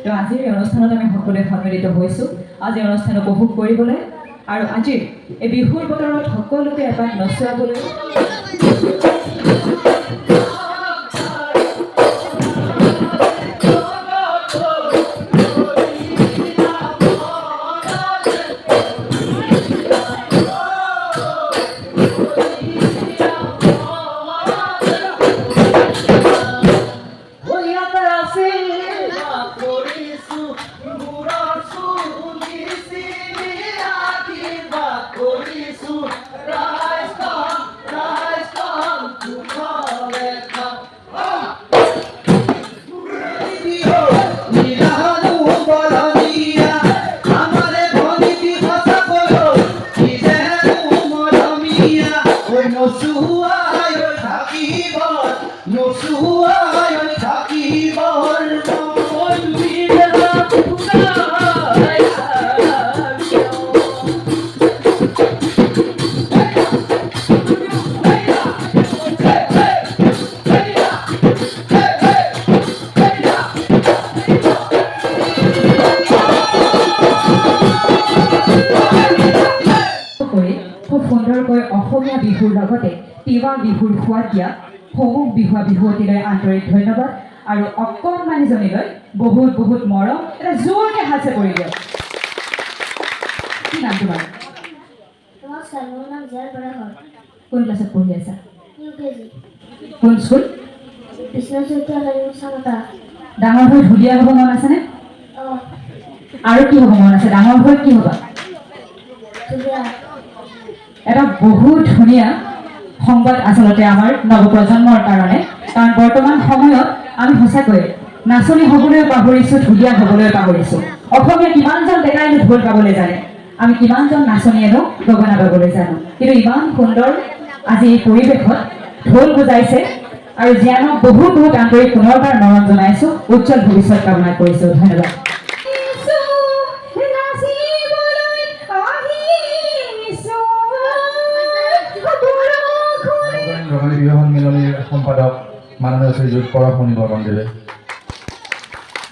তো আজিৰ এই অনুষ্ঠানত আমি সকলোৱে সন্মিলিত হৈছোঁ আজি অনুষ্ঠান উপভোগ কৰিবলৈ আৰু আজিৰ এই বিহুৰ বতৰত সকলোকে এপাক নচুৱাবলৈ অসমীয়া বিহুৰ লগতে তিৱা বিহুৰ সোৱাদ দিয়া সমুখ বিহুৱা বিহুৱতীলৈ আন্তৰিক ধন্যবাদ আৰু অকণমানিজনীলৈ বহুত বহুত মৰম এটা জোৰকৈ হাতে পৰি দিয়ক কি নাম তোমাৰ কোন ক্লাছত পঢ়ি আছা কোন স্কুল ডাঙৰ হৈ ঢুলীয়া হ'ব মন আছেনে আৰু কি হ'ব মন আছে ডাঙৰ হৈ কি হ'বা এটা বহুত ধুনীয়া সংবাদ আচলতে আমাৰ নৱপ্ৰজন্মৰ কাৰণে কাৰণ বৰ্তমান সময়ত আমি সঁচাকৈ নাচনী হ'বলৈ পাহৰিছোঁ ঢুলীয়া হ'বলৈ পাহৰিছোঁ অসমীয়া কিমানজন ডেকাইনো ঢোল গাবলৈ জানে আমি কিমানজন নাচনীয়েনো গগনা গাবলৈ জানো কিন্তু ইমান সুন্দৰ আজি এই পৰিৱেশত ঢোল বজাইছে আৰু জীয়ানক বহুত বহুত আন্তৰিক পুনৰবাৰ মৰম জনাইছোঁ উজ্জ্বল ভৱিষ্যত কামনা কৰিছোঁ ধন্যবাদ ৰঙালী বিহু সন্মিলনীৰ সম্পাদক মাননীয় শ্ৰীযুত পৰশমণি বৰ্মনদেৱে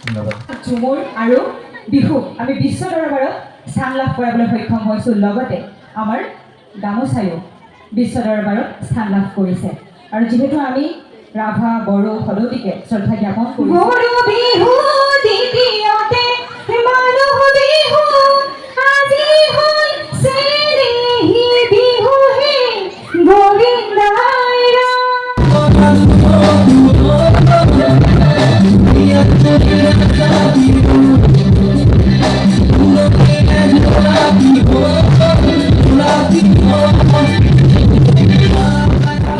ধন্যবাদ ঝুমুৰ আৰু বিহু আমি বিশ্ব দৰবাৰত স্থান লাভ কৰাবলৈ সক্ষম হৈছোঁ লগতে আমাৰ গামোচায়ো বিশ্ব দৰবাৰত স্থান লাভ কৰিছে আৰু যিহেতু আমি ৰাভা বড়ো হলদিকে শ্ৰদ্ধা জ্ঞাপন কৰিছোঁ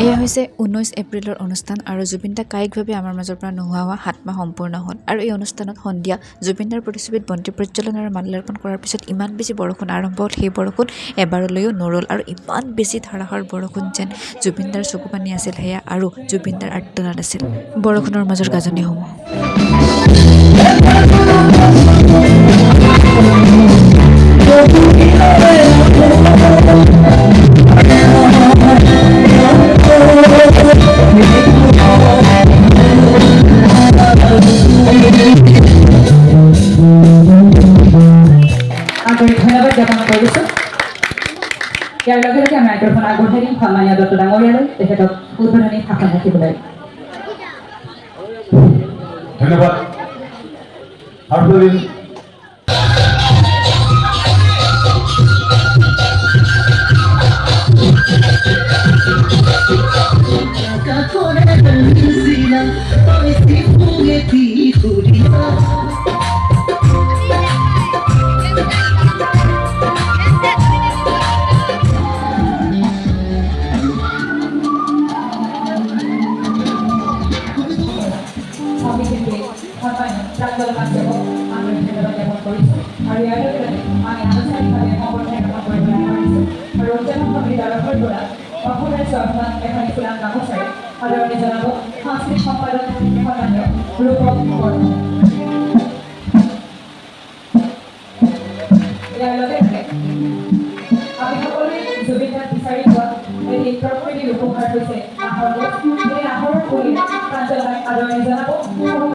এয়া হৈছে 19 এপ্ৰিলৰ অনুষ্ঠান আৰু জুবিনদা কায়িকভাৱে আমাৰ মাজৰ পৰা নোহোৱা হোৱা 7 মাহ সম্পূৰ্ণ হ'ল আৰু এই অনুষ্ঠানত সন্ধিয়া জুবিনদাৰ প্ৰতিচ্ছবিত বন্তি প্ৰজ্বলন আৰু মাল্যাৰ্পণ কৰাৰ পিছত ইমান বেছি বৰষুণ আৰম্ভ হ'ল সেই বৰষুণ এবাৰলৈও নৰল আৰু ইমান বেছি ধাৰাসাৰ বৰষুণ যেন জুবিনদাৰ চকুপানী আছিল সেয়া আৰু জুবিনদাৰ আৰ্তনাদ আছিল বৰষুণৰ মাজৰ গাজনিসমূহ ধন্যবাদ জ্ঞাপন কৰিছোঁ ইয়াৰ লগে লগে আমি মাইক্ৰফোন আগবঢ়াই দিম সন্মানীয় দত্ত ডাঙৰীয়ালৈ তেখেতক উদ্বোধনী ভাষণ ৰাখিবলৈ ধন্যবাদ আৰু ইয়াৰ লগে আমি আনুষ্ঠানিকভাৱে সম্বৰ্ধনা জ্ঞাপন কৰিবলৈ আগবাঢ়িছোঁ আৰু উদযাপন সমিতিৰ তৰফৰ পৰা অসমৰ স্বাভিমান এখন ফুলাম গামোচাৰে আদৰণি জনাব সাংস্কৃতিক সম্পাদক সন্মানীয় ৰূপক বৰ্মন ইয়াৰ লগে লগে আমি সকলোৱে জুবিনদাক বিচাৰি পোৱা এই নৃত্যৰ শৈলীৰ উপহাৰ হৈছে নাহৰ গছ এই নাহৰৰ পুলি প্ৰাঞ্জলক আদৰণি জনাব